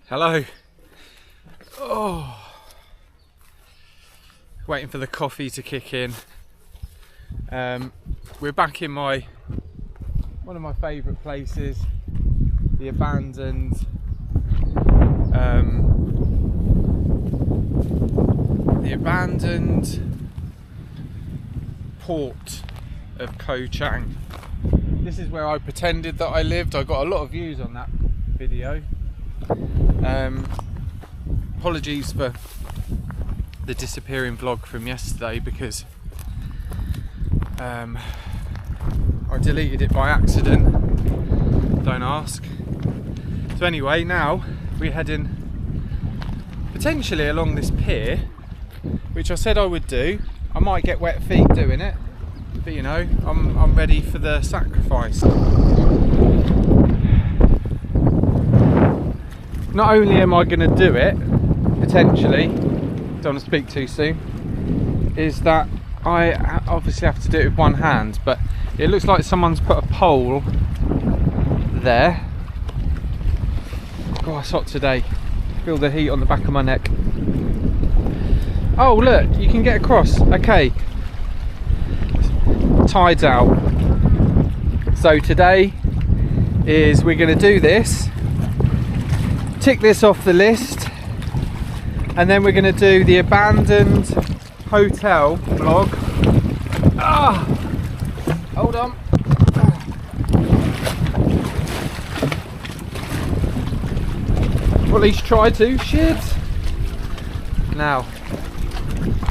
Hello. Oh, waiting for the coffee to kick in. We're back in one of my favourite places, the abandoned port of Koh Chang. This is where I pretended that I lived. I got a lot of views on that video. Apologies for the disappearing vlog from yesterday because I deleted it by accident. Don't ask. So anyway, now we're heading potentially along this pier, which I said I would do. I might get wet feet doing it, but you know, I'm ready for the sacrifice. Not only am I going to do it, potentially, don't want to speak too soon, is that I obviously have to do it with one hand, but it looks like someone's put a pole there. Oh, it's hot today. Feel the heat on the back of my neck. Oh look, you can get across. Okay. Tide's out. So today we're going to do this. Tick this off the list, and then we're going to do the abandoned hotel vlog. Hold on. Well, at least try to. Shit. Now,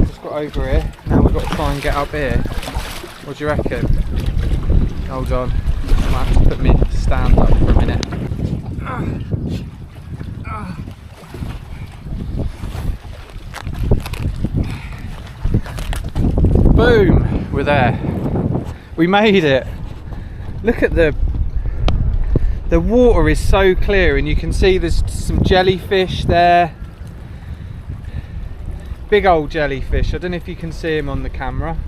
just got over here. Now we've got to try and get up here. What do you reckon? Hold on. I might have to put me stand up for a minute. Boom! We're there. We made it. Look at the water is so clear, and you can see there's some jellyfish there. Big old jellyfish. I don't know if you can see him on the camera.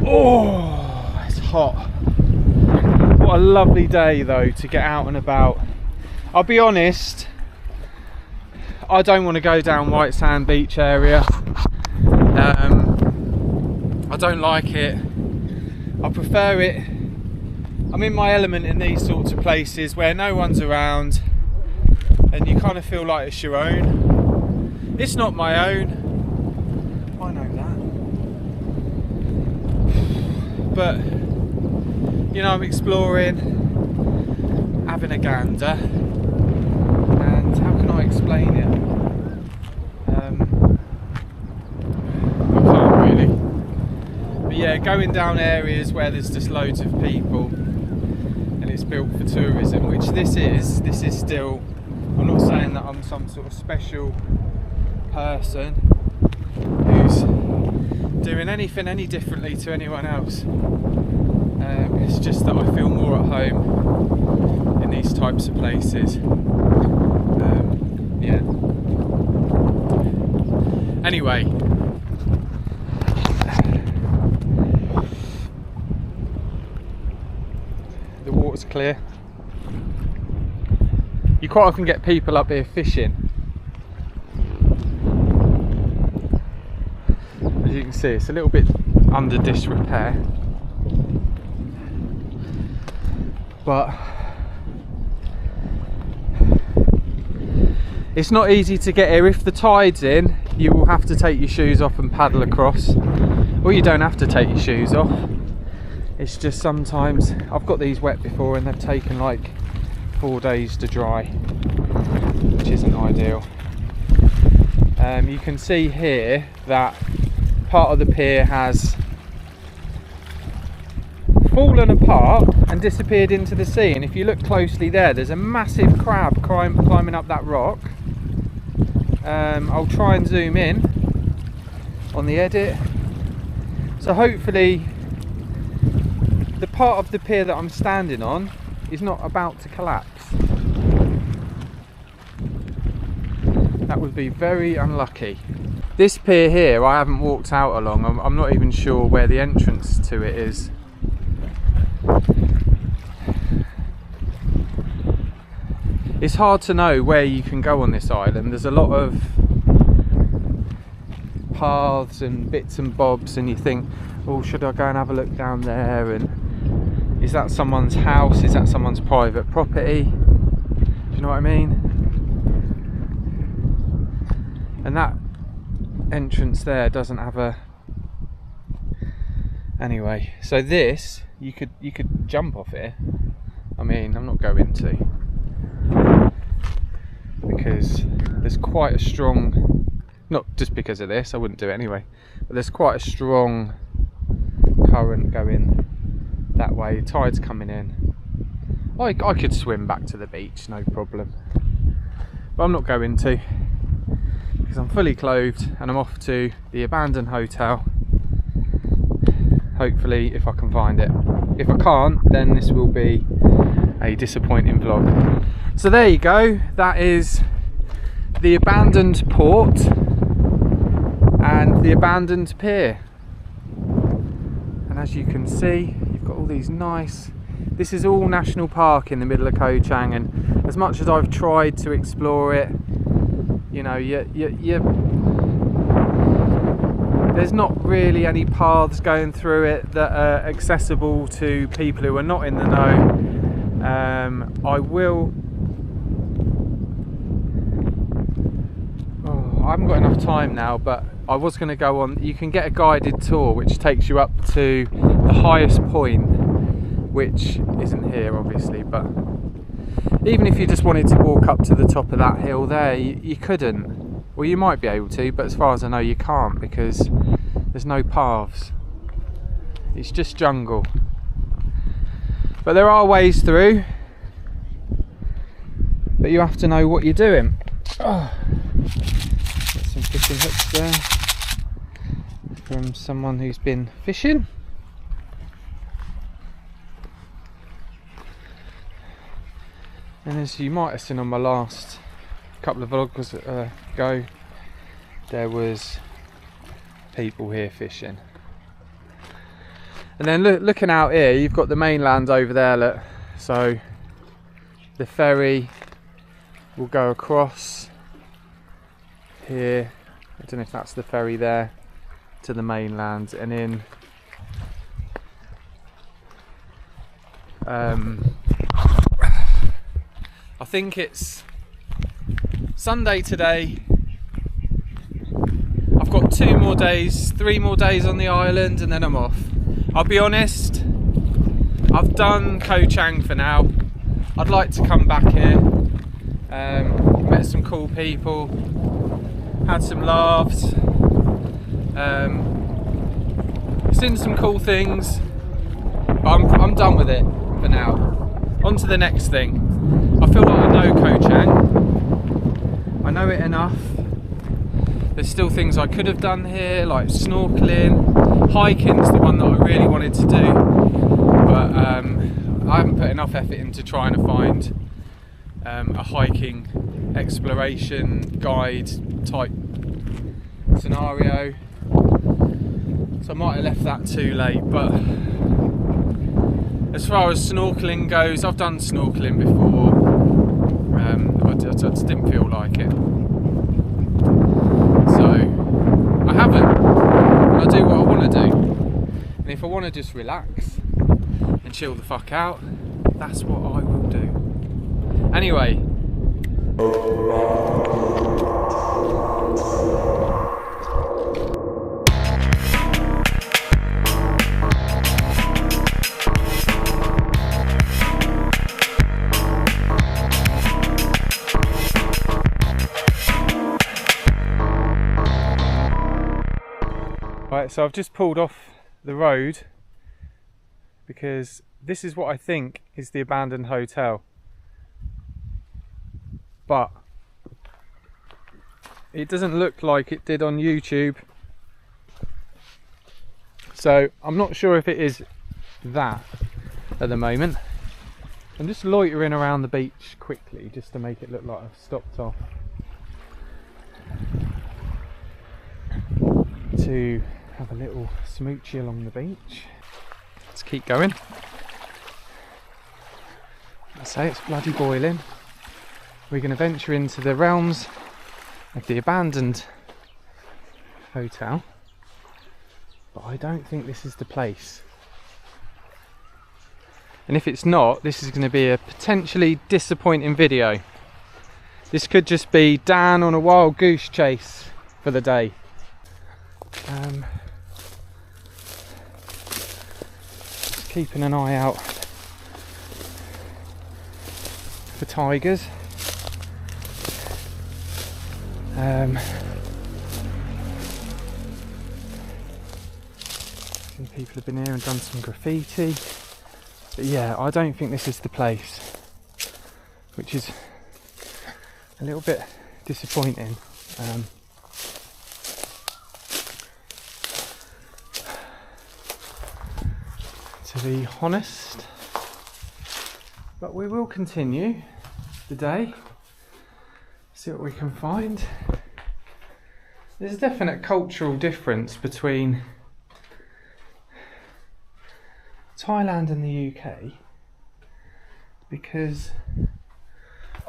Oh, it's hot. What a lovely day though to get out and about. I'll be honest, I don't want to go down White Sand Beach area. I don't like it. I prefer it. I'm in my element in these sorts of places where no one's around and you kind of feel like it's your own. It's not my own. I know that. But, you know, I'm exploring, having a gander. And how can I explain it? Yeah, going down areas where there's just loads of people and it's built for tourism, which this is still. I'm not saying that I'm some sort of special person who's doing anything any differently to anyone else. It's just that I feel more at home in these types of places. Yeah. Anyway. The water's clear. You quite often get people up here fishing. As you can see, it's a little bit under disrepair, but it's not easy to get here. If the tide's in, you will have to take your shoes off and paddle across, or you don't have to take your shoes off. It's just sometimes I've got these wet before and they've taken like 4 days to dry, which isn't ideal. You can see here that part of the pier has fallen apart and disappeared into the sea, and if you look closely there's a massive crab climbing up that rock. I'll try and zoom in on the edit, so hopefully the part of the pier that I'm standing on is not about to collapse. That would be very unlucky. This pier here I haven't walked out along. I'm not even sure where the entrance to it is. it's hard to know where you can go on this island. There's a lot of paths and bits and bobs, and you think, oh, should I go and have a look down there, and is that someone's house, is that someone's private property? Do you know what I mean? And that entrance there doesn't have a... Anyway, so this, you could jump off here. I mean, I'm not going to, because there's quite a strong, not just because of this, I wouldn't do it anyway, but there's quite a strong current going that way. The tide's coming in. I could swim back to the beach, no problem, but I'm not going to, because I'm fully clothed and I'm off to the abandoned hotel. Hopefully, if I can find it. If I can't, then this will be a disappointing vlog. So there you go, that is the abandoned port and the abandoned pier. And as you can see, you've got all these nice... This is all national park in the middle of Koh Chang, and as much as I've tried to explore it, you know, there's not really any paths going through it that are accessible to people who are not in the know. I haven't got enough time now, but I was going to go on. You can get a guided tour which takes you up to the highest point, which isn't here obviously, but even if you just wanted to walk up to the top of that hill there, you couldn't. Well, you might be able to, but as far as I know you can't, because there's no paths. It's just jungle. But there are ways through, but you have to know what you're doing. Oh. Got some fishing hooks there from someone who's been fishing. And as you might have seen on my last couple of vlogs ago, there was people here fishing. And then looking out here, you've got the mainland over there, look. So the ferry will go across here, I don't know if that's the ferry there, to the mainland, and in I think it's Sunday today. I've got 3 more days on the island, and then I'm off. I'll be honest, I've done Koh Chang for now. I'd like to come back here. Met some cool people, had some laughs, seen some cool things, but I'm done with it for now. On to the next thing. I feel like I know Koh Chang. I know it enough. There's still things I could have done here, like snorkeling. Hiking's the one that I really wanted to do, but I haven't put enough effort into trying to find a hiking exploration guide type scenario. So I might have left that too late, but as far as snorkeling goes, I've done snorkeling before. I just didn't feel like it, so I haven't. And I do what I want to do, and if I want to just relax and chill the fuck out, that's what I will do. Anyway. Right, so I've just pulled off the road because this is what I think is the abandoned hotel, but it doesn't look like it did on YouTube, so I'm not sure if it is that at the moment. I'm just loitering around the beach quickly just to make it look like I've stopped off to have a little smoochy along the beach. Let's keep going. I say it's bloody boiling. we're going to venture into the realms of the abandoned hotel, but I don't think this is the place. And if it's not, this is going to be a potentially disappointing video. This could just be Dan on a wild goose chase for the day. Just keeping an eye out for tigers. Some people have been here and done some graffiti, but yeah, I don't think this is the place, which is a little bit disappointing. To be honest, but we will continue the day, see what we can find. There's a definite cultural difference between Thailand and the UK, because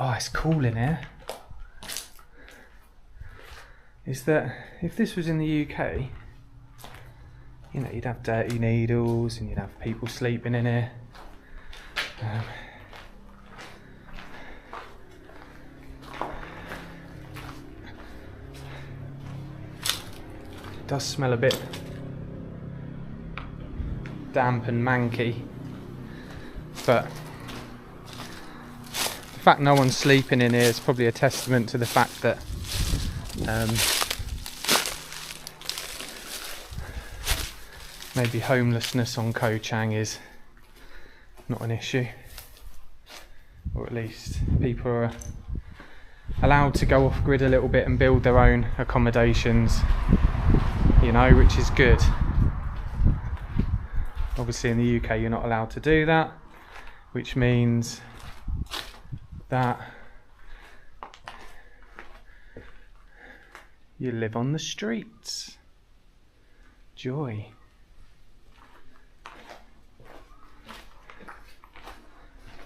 it's cool in here. Is that if this was in the UK, you know, you'd have dirty needles and you'd have people sleeping in here. It does smell a bit damp and manky, but the fact no one's sleeping in here is probably a testament to the fact that maybe homelessness on Koh Chang is not an issue, or at least people are allowed to go off grid a little bit and build their own accommodations, you know, which is good. Obviously in the UK you're not allowed to do that, which means that you live on the streets. Joy.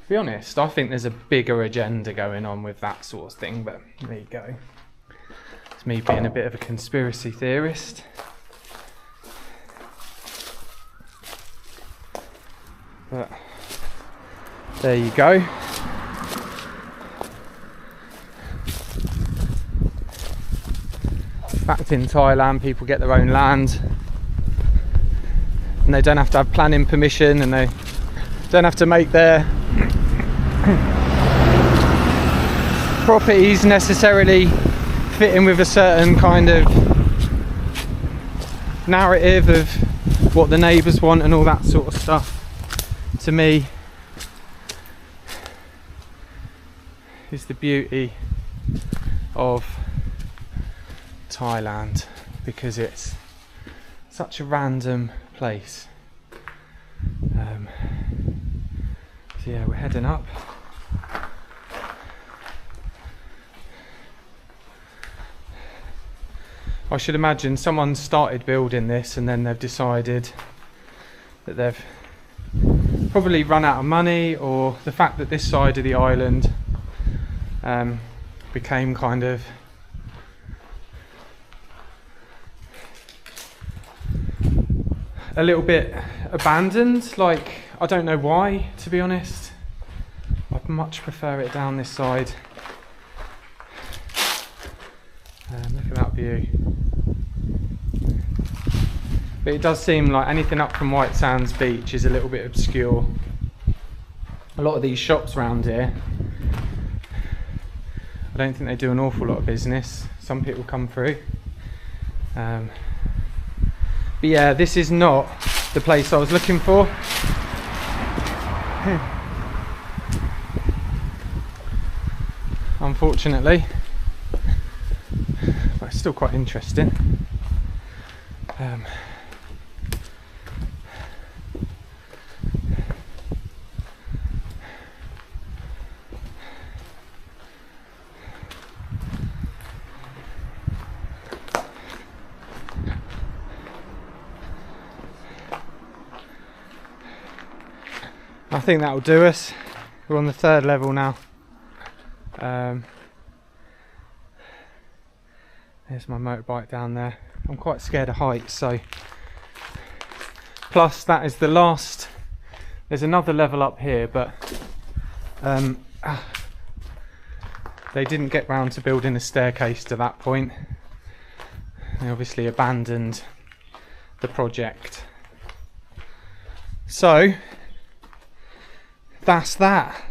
To be honest, I think there's a bigger agenda going on with that sort of thing, but there you go. It's me being a bit of a conspiracy theorist. But there you go. Fact, in Thailand people get their own land and they don't have to have planning permission, and they don't have to make their properties necessarily fit in with a certain kind of narrative of what the neighbours want and all that sort of stuff. To me, is the beauty of Thailand, because it's such a random place. So yeah, we're heading up. I should imagine someone started building this and then they've decided that they've probably run out of money, or the fact that this side of the island became kind of a little bit abandoned. Like, I don't know why, to be honest. I'd much prefer it down this side. Look at that view. But it does seem like anything up from White Sands Beach is a little bit obscure. A lot of these shops around here, I don't think they do an awful lot of business. Some people come through. But yeah, this is not the place I was looking for. Unfortunately. But it's still quite interesting. I think that will do us. We're on the 3rd level now. There's my motorbike down there. I'm quite scared of heights, so plus that is the last. There's another level up here, but they didn't get round to building a staircase to that point. They obviously abandoned the project. So that's that.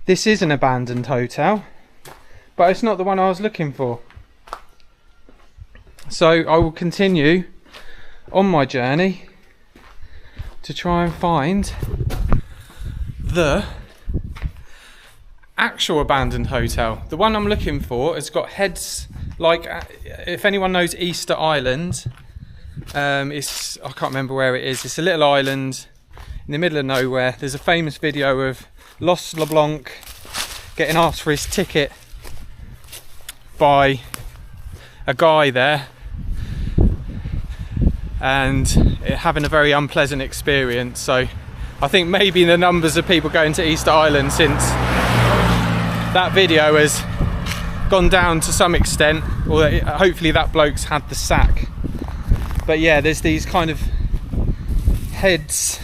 This is an abandoned hotel, but it's not the one I was looking for. So I will continue on my journey to try and find the actual abandoned hotel. The one I'm looking for has got heads like, if anyone knows Easter Island, it's, I can't remember where it is. It's a little island in the middle of nowhere. There's a famous video of Los LeBlanc getting asked for his ticket by a guy there and having a very unpleasant experience. So I think maybe the numbers of people going to Easter Island since that video has gone down to some extent, or hopefully that bloke's had the sack. But yeah, there's these kind of heads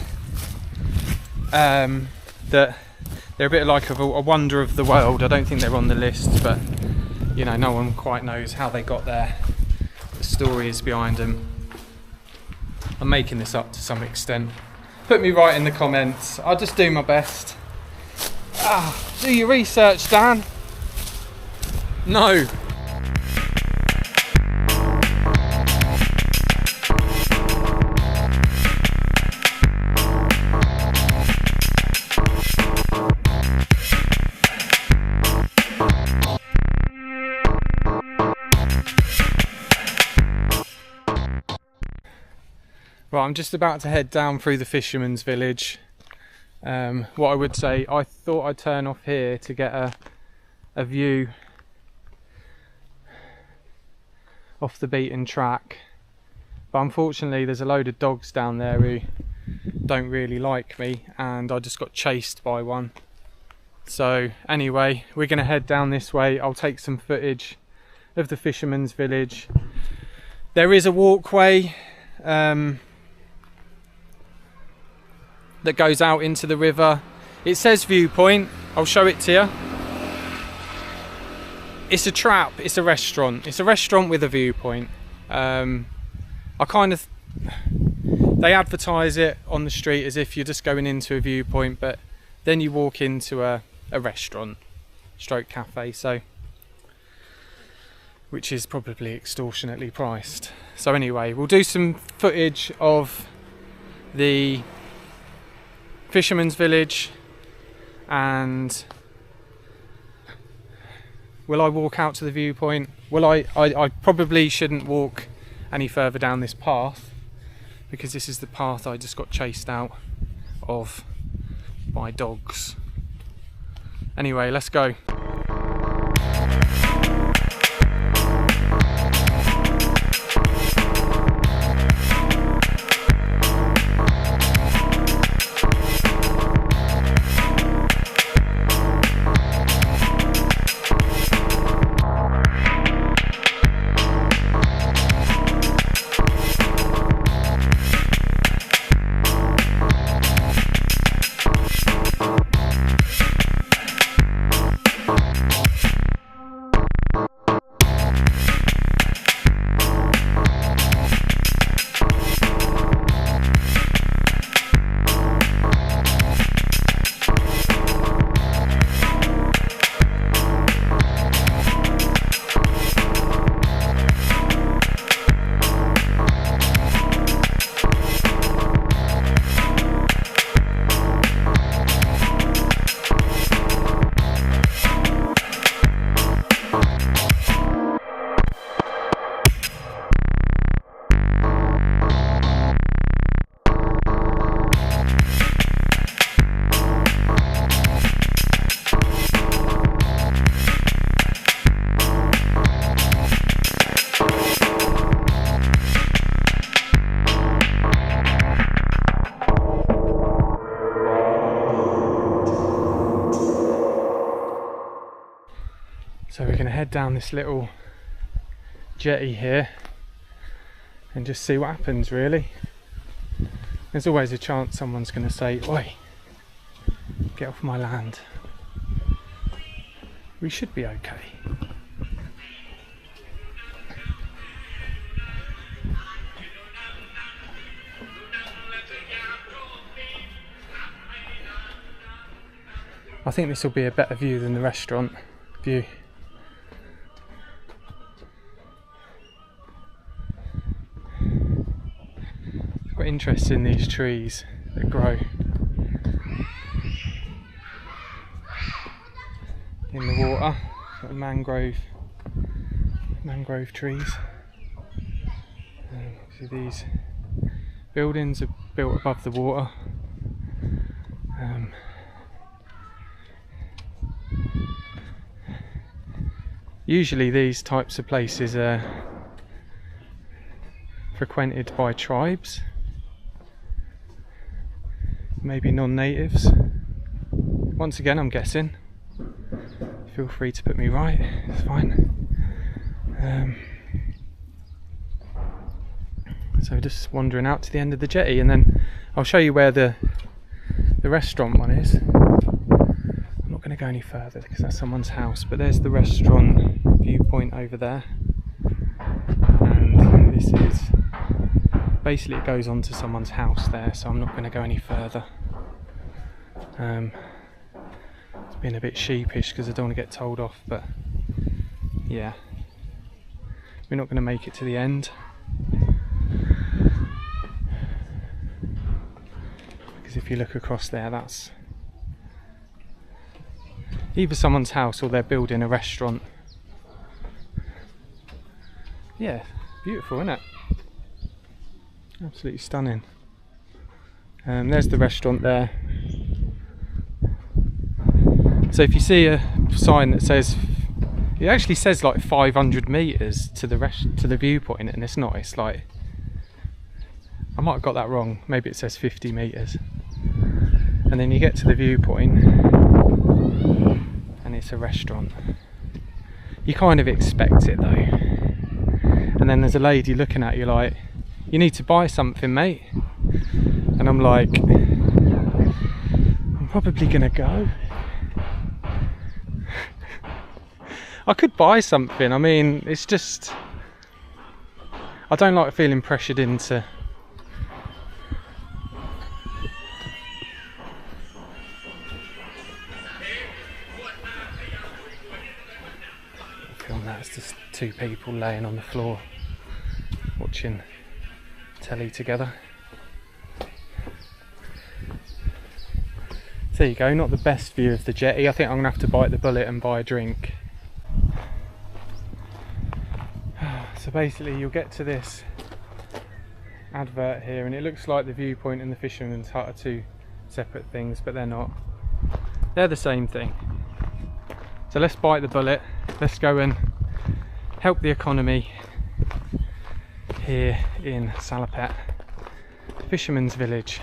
that they're a bit like a wonder of the world. I don't think they're on the list, but you know, no one quite knows how they got there. The story is behind them. I'm making this up to some extent. Put me right in the comments. I'll just do my best. Do your research, Dan. No. Right, I'm just about to head down through the fisherman's village. What I would say, I thought I'd turn off here to get a view off the beaten track, but unfortunately there's a load of dogs down there who don't really like me, and I just got chased by one. So anyway, we're going to head down this way. I'll take some footage of the fisherman's village. There is a walkway that goes out into the river. It says viewpoint. I'll show it to you. It's a trap. It's a restaurant. It's a restaurant with a viewpoint. They advertise it on the street as if you're just going into a viewpoint, but then you walk into a restaurant stroke cafe, so which is probably extortionately priced. So anyway, we'll do some footage of the fisherman's village, and will I walk out to the viewpoint? Will I probably shouldn't walk any further down this path, because this is the path I just got chased out of by dogs. Anyway, let's go. So we're going to head down this little jetty here and just see what happens, really. There's always a chance someone's going to say, "Oi, get off my land." We should be okay. I think this will be a better view than the restaurant view. It's quite interesting, these trees that grow in the water. Got mangrove trees. See, these buildings are built above the water. Usually these types of places are frequented by tribes, maybe non-natives. Once again, I'm guessing. Feel free to put me right, it's fine. So just wandering out to the end of the jetty, and then I'll show you where the restaurant one is. I'm not going to go any further because that's someone's house, but there's the restaurant viewpoint over there, and this is basically, it goes on to someone's house there, so I'm not going to go any further. It's been a bit sheepish because I don't want to get told off, but yeah, we're not going to make it to the end because if you look across there, that's either someone's house or they're building a restaurant. Yeah, beautiful, isn't it? Absolutely stunning. There's the restaurant there. So if you see a sign that says, it actually says like 500 meters to the viewpoint, and it's not. It's like, I might have got that wrong. Maybe it says 50 meters. And then you get to the viewpoint, and it's a restaurant. You kind of expect it though. And then there's a lady looking at you like, "You need to buy something, mate." And I'm like, I'm probably gonna go. I could buy something. I mean, it's just, I don't like feeling pressured into film that. It's just two people laying on the floor watching telly together. So there you go, not the best view of the jetty. I think I'm gonna have to bite the bullet and buy a drink. So basically you'll get to this advert here, and it looks like the viewpoint and the fisherman's hut are two separate things, but they're not. They're the same thing. So let's bite the bullet. Let's go and help the economy here in Salak Fisherman's Village,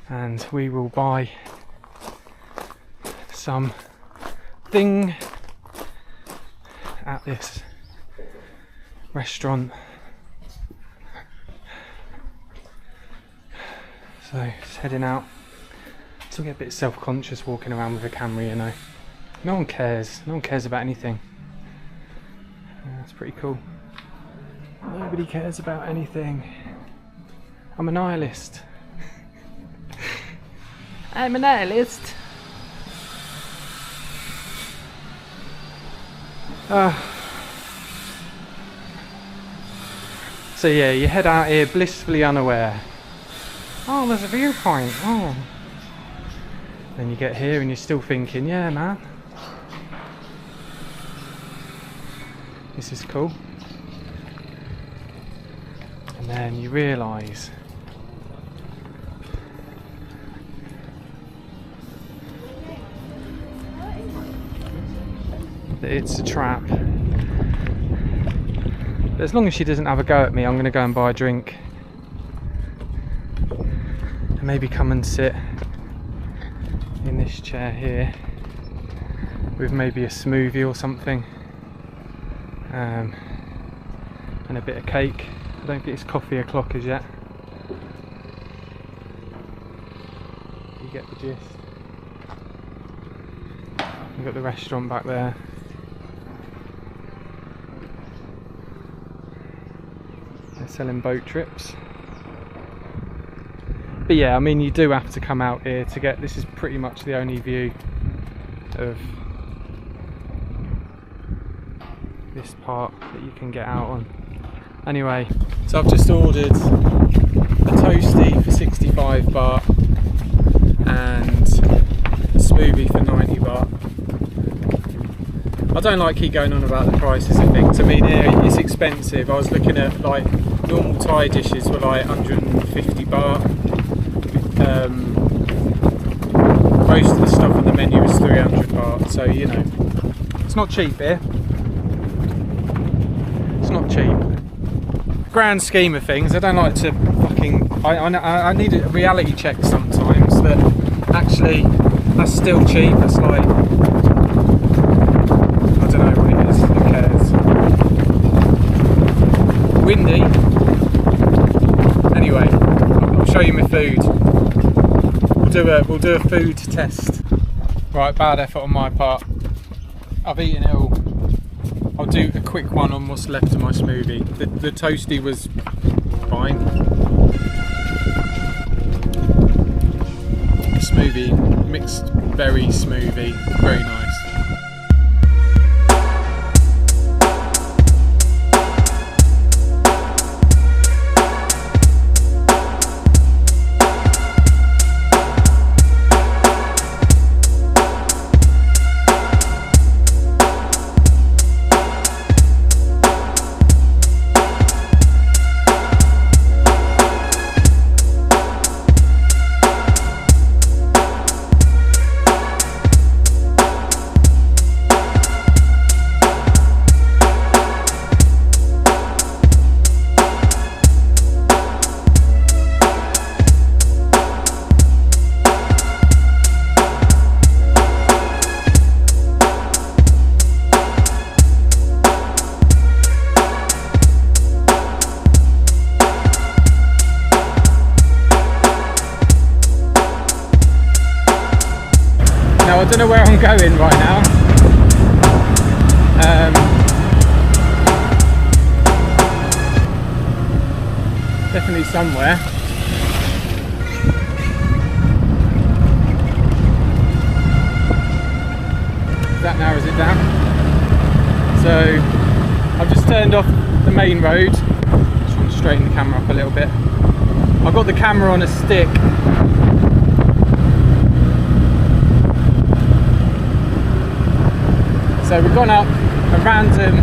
and we will buy something at this restaurant. So just heading out. Still get a bit self-conscious walking around with a camera, you know. No one cares. No one cares about anything. That's pretty cool. Nobody cares about anything. I'm a nihilist. I'm a nihilist. So yeah, you head out here blissfully unaware. Oh, there's a viewpoint. Oh. Then you get here and you're still thinking, yeah, man, this is cool. And then you realise that it's a trap. But as long as she doesn't have a go at me, I'm going to go and buy a drink. And maybe come and sit in this chair here with maybe a smoothie or something, and a bit of cake. I don't think it's coffee o'clock as yet. You get the gist. We've got the restaurant back there. They're selling boat trips. But yeah, I mean, you do have to come out here to get, this is pretty much the only view of this part that you can get out on. Anyway, so I've just ordered a toasty for 65 baht and a smoothie for 90 baht. I don't like keep going on about the prices of things. I mean, here it's expensive. I was looking at like normal Thai dishes were like 150 baht. Most of the stuff on the menu is 300 baht, so you know, it's not cheap here. It's not cheap. Grand scheme of things, I don't like to fucking. I need a reality check sometimes that actually that's still cheap. That's like, I don't know what it is. Who cares? Windy. Anyway, I'll show you my food. We'll do a food test. Right, bad effort on my part. I've eaten it all. I'll do a quick one on what's left of my smoothie. The toasty was fine. The smoothie, mixed berry smoothie, very nice. Now I don't know where I'm going right now. Definitely somewhere. That narrows it down. So I've just turned off the main road. Just want to straighten the camera up a little bit. I've got the camera on a stick. So we've gone up a random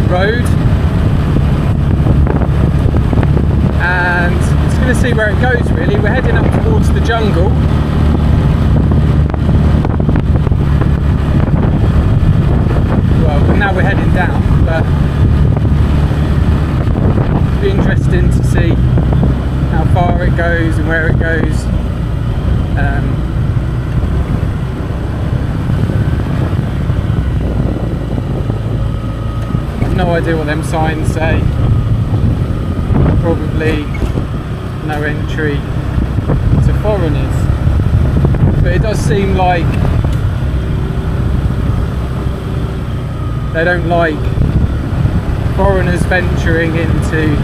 road and just going to see where it goes really. We're heading up towards the jungle. Well, now we're heading down, but it'll be interesting to see how far it goes and where it goes. No idea what them signs say. Probably no entry to foreigners, but it does seem like they don't like foreigners venturing into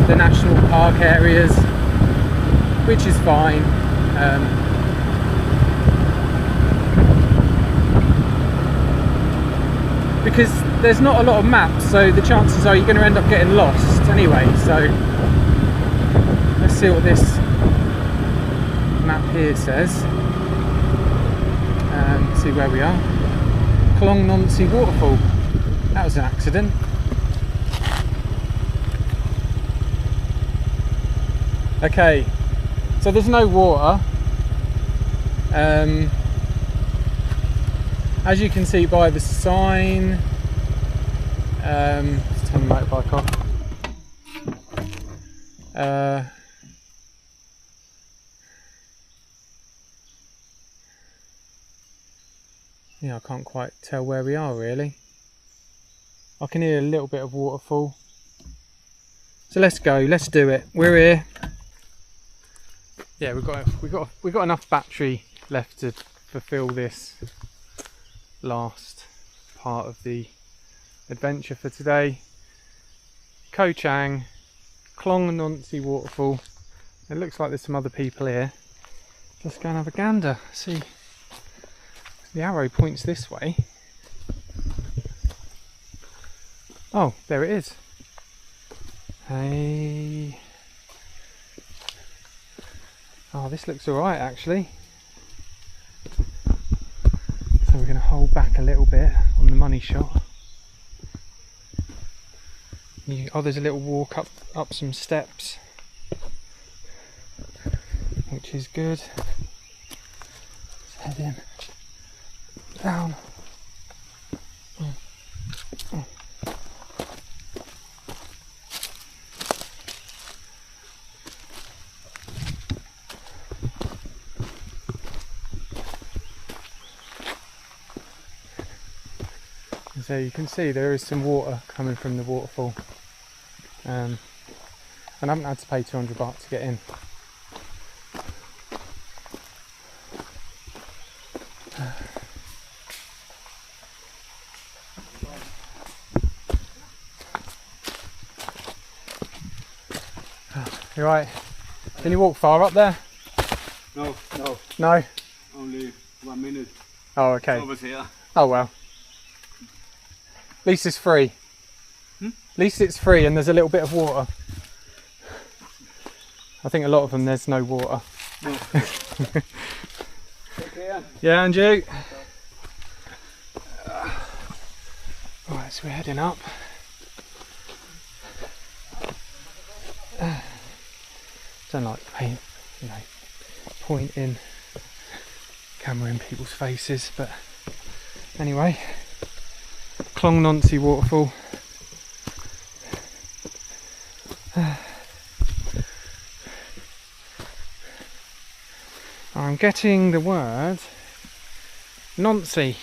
the national park areas, which is fine. Because there's not a lot of maps, so the chances are you're going to end up getting lost anyway. So let's see what this map here says. See where we are. Koh Chang waterfall. That was an accident. Okay, so there's no water. As you can see by the sign, let's turn the motorbike off. Yeah, I can't quite tell where we are really. I can hear a little bit of waterfall. So let's go, let's do it. We're here. Yeah, we've got enough battery left to fulfill this last part of the adventure for today. Koh Chang, Klong waterfall. It looks like there's some other people here. Let's go and have a gander. See, the arrow points this way. Oh, there it is. Hey. Oh, this looks alright actually. So we're going to hold back a little bit on the money shot. Oh, there's a little walk up some steps, which is good. Let's head in. Down. So you can see there is some water coming from the waterfall, and I haven't had to pay 200 baht to get in. You right? Can you walk far up there? No. No? Only 1 minute. Oh, okay. Over here. Oh well. At least it's free. At least it's free and there's a little bit of water. I think a lot of them there's no water. No. Okay. Yeah, and you? Right, so we're heading up. Don't like pointing camera in people's faces, but anyway. Klong Nonsi waterfall. I'm getting the word Nonsi.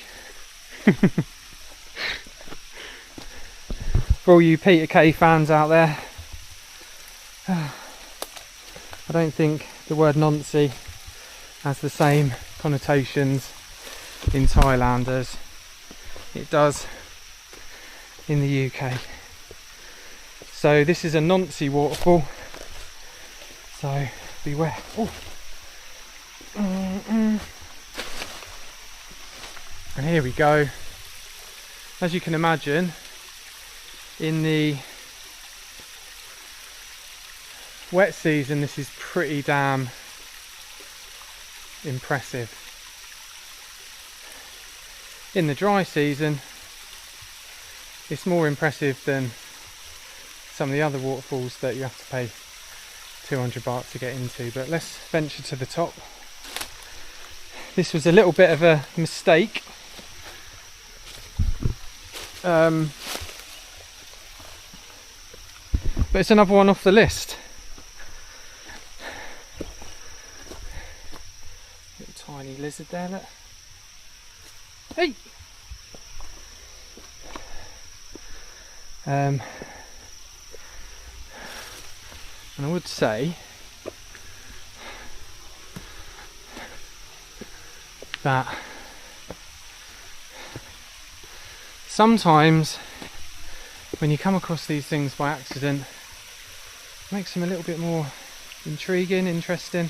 For all you Peter Kay fans out there, I don't think the word Nonsi has the same connotations in Thailand as it does in the UK. So this is a Nonsi waterfall, so beware. Oh. And here we go. As you can imagine, in the wet season this is pretty damn impressive. In the dry season it's more impressive than some of the other waterfalls that you have to pay 200 baht to get into, but let's venture to the top. This was a little bit of a mistake. But it's another one off the list. Little tiny lizard there, look. Hey! And I would say that sometimes when you come across these things by accident, it makes them a little bit more intriguing, interesting.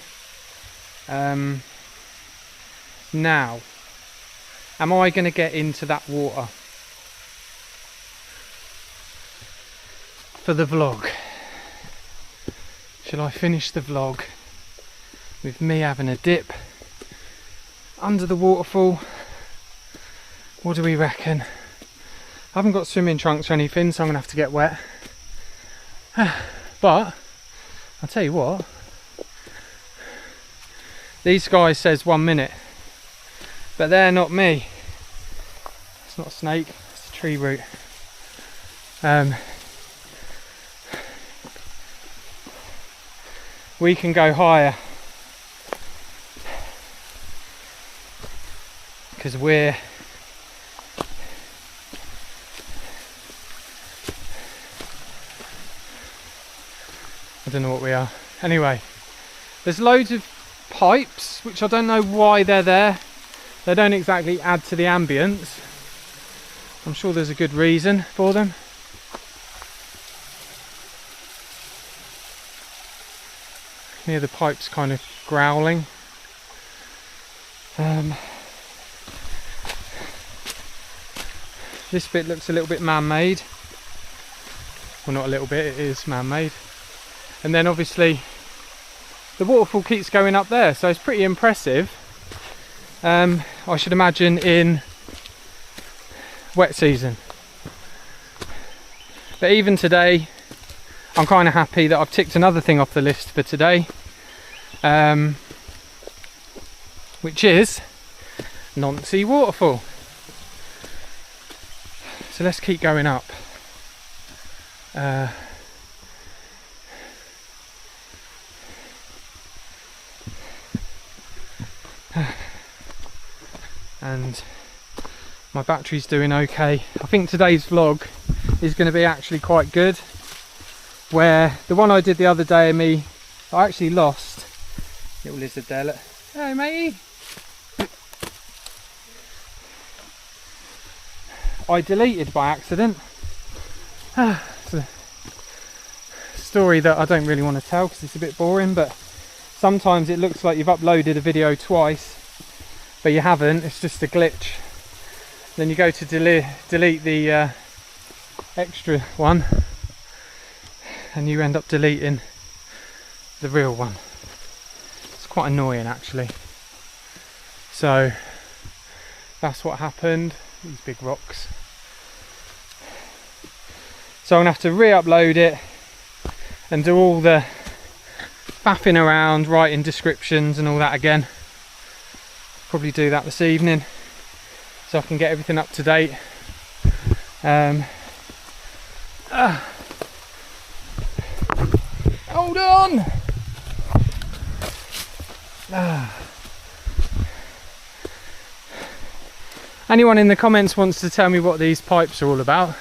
Now, am I going to get into that water for the vlog? Shall I finish the vlog with me having a dip under the waterfall? What do we reckon? I haven't got swimming trunks or anything, so I'm going to have to get wet. But I'll tell you what, these guys says 1 minute, but they're not me. It's not a snake, it's a tree root. We can go higher because we're don't know what we are. Anyway, there's loads of pipes, which I don't know why they're there. They don't exactly add to the ambience. I'm sure there's a good reason for them. Hear the pipes kind of growling. This bit looks a little bit man-made. Well, not a little bit, it is man-made. And then obviously the waterfall keeps going up there, so it's pretty impressive. I should imagine in wet season. But even today, I'm kind of happy that I've ticked another thing off the list for today, which is Nancy Waterfall. So let's keep going up. And my battery's doing okay. I think today's vlog is going to be actually quite good, where the one I did the other day I actually lost. Little lizard there, look. Hey matey. I deleted by accident. It's a story that I don't really want to tell because it's a bit boring, but sometimes it looks like you've uploaded a video twice but you haven't, it's just a glitch. Then you go to delete the extra one and you end up deleting the real one. It's quite annoying actually. So that's what happened. These big rocks. So I'm gonna have to re-upload it and do all the faffing around, writing descriptions and all that again. Probably do that this evening so I can get everything up to date. Hold on! Anyone in the comments wants to tell me what these pipes are all about,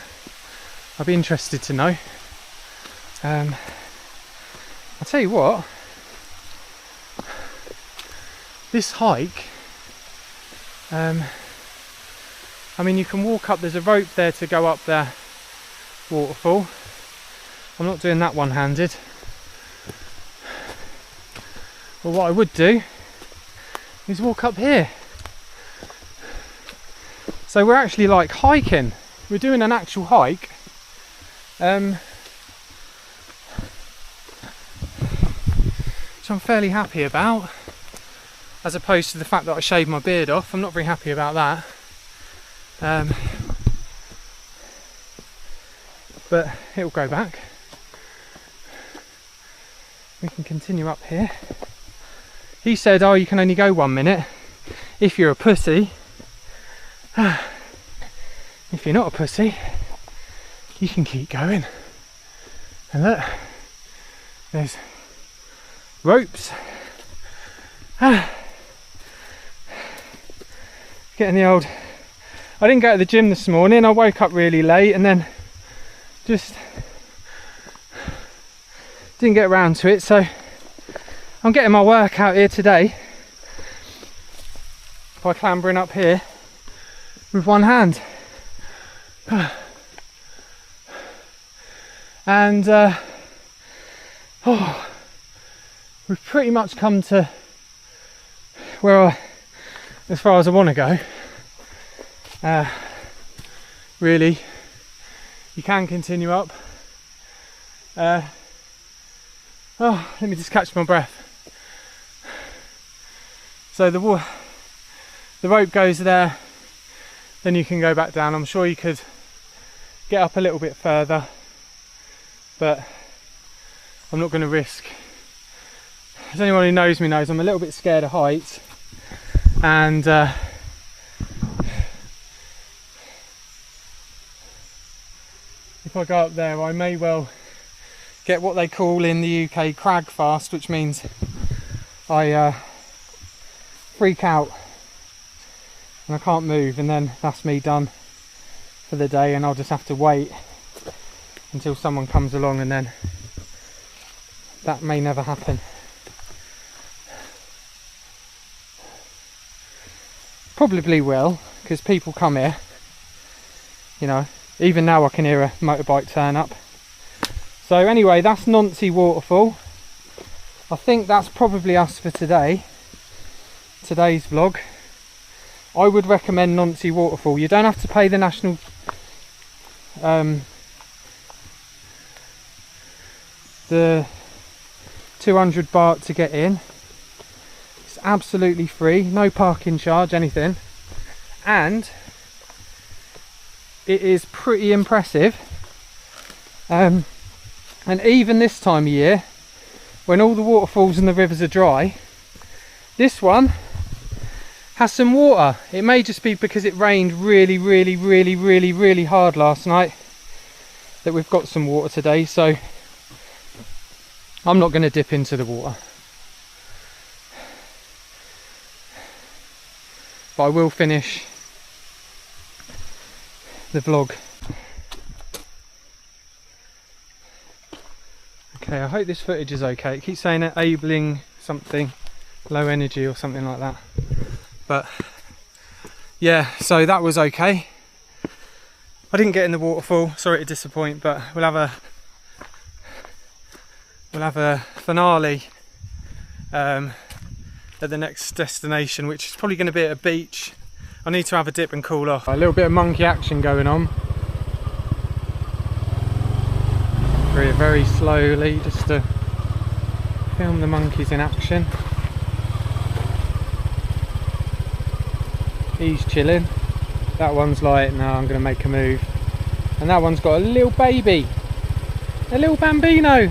I'd be interested to know. I'll tell you what, this hike, I mean you can walk up, there's a rope there to go up the waterfall. I'm not doing that one-handed. Well, what I would do is walk up here. So we're actually like hiking. We're doing an actual hike. Which I'm fairly happy about. As opposed to the fact that I shaved my beard off. I'm not very happy about that. But it'll go back. We can continue up here. He said, oh, you can only go 1 minute if you're a pussy. If you're not a pussy, you can keep going. And look, there's ropes. Getting the old... I didn't go to the gym this morning. I woke up really late and then just didn't get around to it, so I'm getting my workout here today by clambering up here with one hand. And we've pretty much come to where as far as I want to go. Really, you can continue up. Oh, let me just catch my breath. So the rope goes there, then you can go back down. I'm sure you could get up a little bit further, but I'm not going to risk. As anyone who knows me knows, I'm a little bit scared of heights, and if I go up there I may well get what they call in the UK crag fast, which means I freak out and I can't move, and then that's me done for the day, and I'll just have to wait until someone comes along and then that may never happen. Probably will, because people come here, you know. Even now I can hear a motorbike turn up. So anyway, that's Nancy Waterfall. I think that's probably us for today. Today's vlog. I would recommend Nancy Waterfall. You don't have to pay the national the 200 baht to get in. It's absolutely free, no parking charge, anything, and it is pretty impressive. And even this time of year, when all the waterfalls and the rivers are dry, this one has some water. It may just be because it rained really hard last night that we've got some water today, so I'm not going to dip into the water, but I will finish the vlog. Okay, I hope this footage is okay. It keeps saying enabling something, low energy or something like that, but yeah, so that was okay. I didn't get in the waterfall, sorry to disappoint, but we'll have a finale at the next destination, which is probably going to be at a beach. I need to have a dip and cool off. A little bit of monkey action going on. Very slowly, just to film the monkeys in action. He's chilling. That one's like, no, I'm going to make a move. And that one's got a little baby, a little bambino.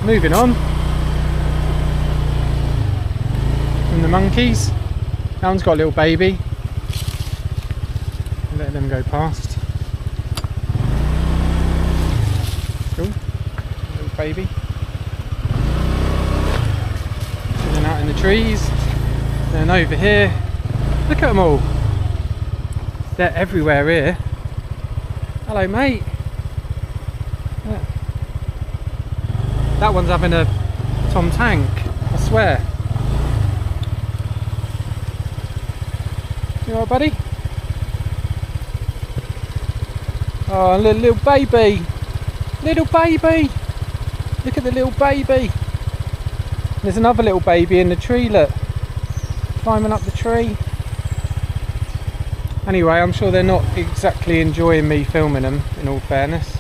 Moving on from the monkeys. That one's got a little baby. Let them go past. Cool. Little baby. Chilling out in the trees. Then over here, look at them all. They're everywhere here. Hello, mate. Yeah. That one's having a Tom Tank, I swear. You alright, buddy? Oh, little baby. Little baby. Look at the little baby. There's another little baby in the tree, look. Climbing up the tree. Anyway, I'm sure they're not exactly enjoying me filming them, in all fairness.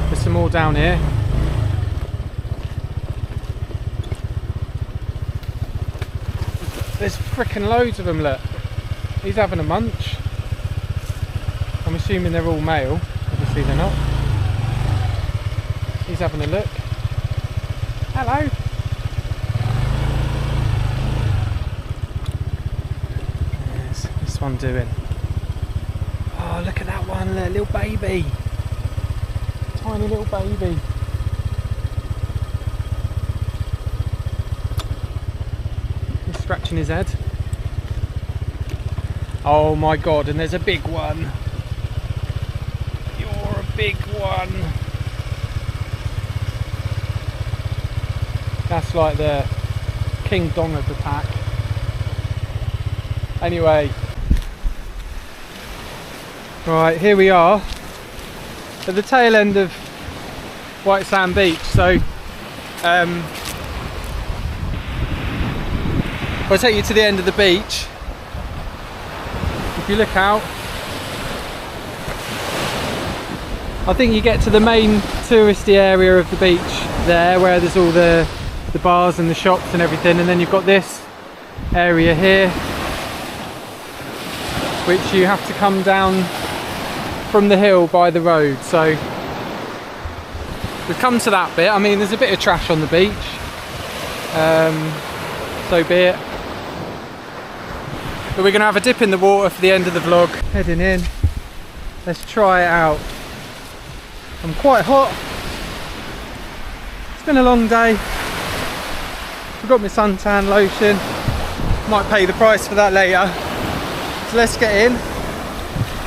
There's some more down here. There's frickin' loads of them, look. He's having a munch. I'm assuming they're all male. Obviously they're not. He's having a look. Hello. What's this one doing? Oh, look at that one, look, little baby. Tiny little baby. Scratching his head. Oh my god, and there's a big one. You're a big one. That's like the King Dong of the pack. Anyway, right, here we are at the tail end of White Sand Beach. So I'll take you to the end of the beach. If you look out, I think you get to the main touristy area of the beach there, where there's all the bars and the shops and everything, and then you've got this area here, which you have to come down from the hill by the road. So we've come to that bit. I mean, there's a bit of trash on the beach, so be it. But we're going to have a dip in the water for the end of the vlog. Heading in. Let's try it out. I'm quite hot. It's been a long day. Forgot my suntan lotion. Might pay the price for that later. So let's get in.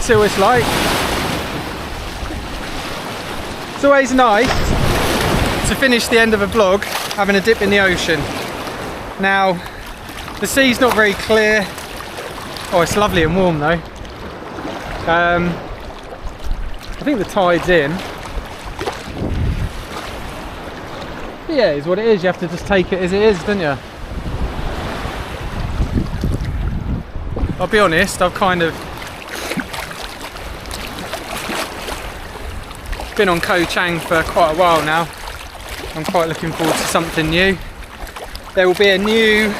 See what it's like. It's always nice to finish the end of a vlog having a dip in the ocean. Now, the sea's not very clear. Oh, it's lovely and warm though. I think the tide's in. But yeah, it's what it is. You have to just take it as it is, don't you? I'll be honest, I've kind of been on Koh Chang for quite a while now. I'm quite looking forward to something new. There will be a new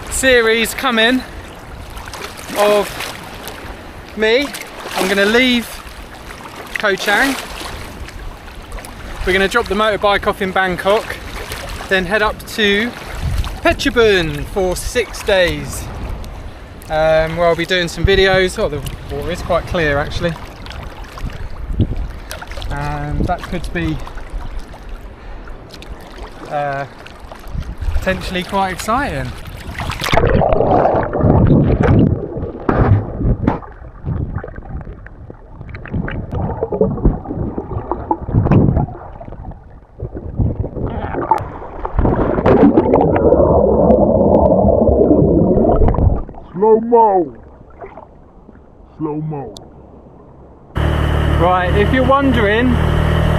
series coming of me. I'm going to leave Koh Chang. We're going to drop the motorbike off in Bangkok, then head up to Phetchabun for 6 days, where I'll be doing some videos. Oh, the water is quite clear actually, and that could be potentially quite exciting. Slow mo. Right, if you're wondering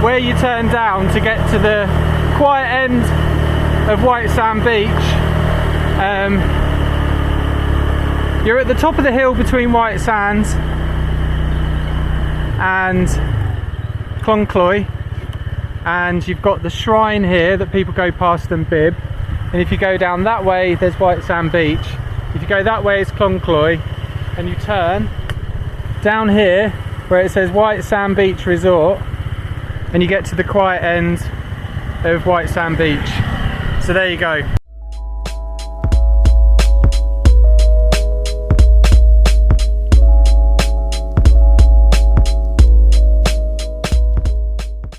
where you turn down to get to the quiet end of White Sand Beach, you're at the top of the hill between White Sands and Klong Kloi, and you've got the shrine here that people go past and bib, and if you go down that way there's White Sand Beach. If you go that way it's Klong Kloi, and you turn down here where it says White Sand Beach Resort, and you get to the quiet end of White Sand Beach. So there you go.